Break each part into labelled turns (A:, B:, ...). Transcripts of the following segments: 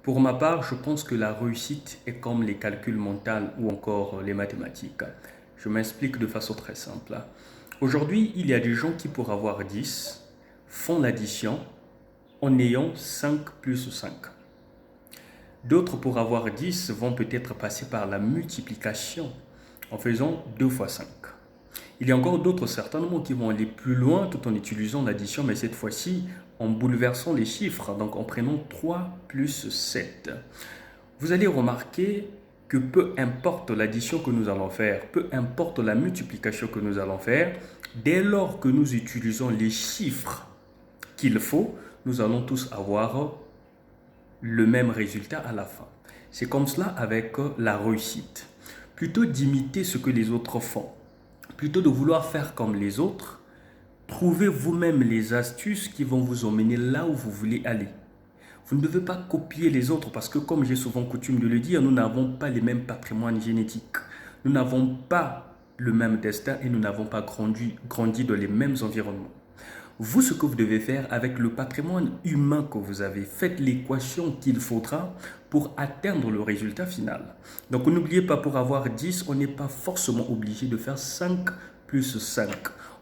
A: Pour ma part, je pense que la réussite est comme les calculs mentaux ou encore les mathématiques. Je m'explique de façon très simple. Aujourd'hui, il y a des gens qui, pour avoir 10, font l'addition en ayant 5 plus 5. D'autres, pour avoir 10, vont peut-être passer par la multiplication en faisant 2 fois 5. Il y a encore d'autres certainement qui vont aller plus loin tout en utilisant l'addition, mais cette fois-ci en bouleversant les chiffres, donc en prenant 3 plus 7. Vous allez remarquer que peu importe l'addition que nous allons faire, peu importe la multiplication que nous allons faire, dès lors que nous utilisons les chiffres qu'il faut, nous allons tous avoir le même résultat à la fin. C'est comme cela avec la réussite. Plutôt d'imiter ce que les autres font, plutôt de vouloir faire comme les autres, trouvez vous-même les astuces qui vont vous emmener là où vous voulez aller. Vous ne devez pas copier les autres parce que, comme j'ai souvent coutume de le dire, nous n'avons pas les mêmes patrimoines génétiques. Nous n'avons pas le même destin et nous n'avons pas grandi dans les mêmes environnements. Vous, ce que vous devez faire avec le patrimoine humain que vous avez, faites l'équation qu'il faudra pour atteindre le résultat final. Donc n'oubliez pas, pour avoir 10, on n'est pas forcément obligé de faire 5 plus 5.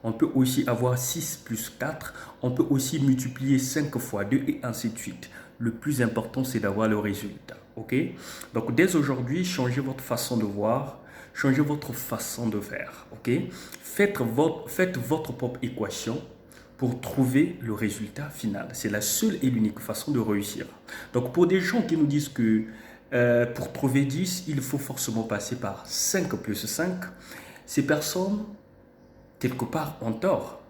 A: On peut aussi avoir 6 plus 4. On peut aussi multiplier 5 fois 2 et ainsi de suite. Le plus important, c'est d'avoir le résultat. Ok? Donc dès aujourd'hui, changez votre façon de voir, changez votre façon de faire. Ok? Faites votre propre équation pour trouver le résultat final. C'est la seule et l'unique façon de réussir. Donc pour des gens qui nous disent que pour trouver 10, il faut forcément passer par 5 plus 5, ces personnes, quelque part, ont tort.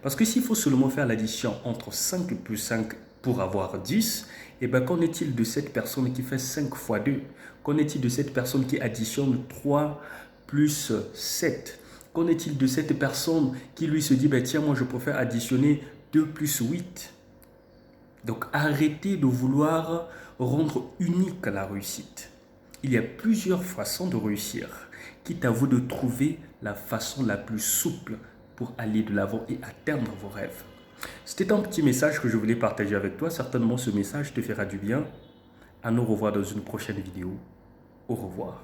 A: Parce que s'il faut seulement faire l'addition entre 5 plus 5 pour avoir 10, et bien qu'en est-il de cette personne qui fait 5 fois 2? Qu'en est-il de cette personne qui additionne 3 plus 7? Qu'en est-il de cette personne qui lui se dit, ben tiens, moi je préfère additionner 2 plus 8? Donc arrêtez de vouloir rendre unique la réussite. Il y a plusieurs façons de réussir. Quitte à vous de trouver la façon la plus souple pour aller de l'avant et atteindre vos rêves. C'était un petit message que je voulais partager avec toi. Certainement ce message te fera du bien. À nous revoir dans une prochaine vidéo. Au revoir.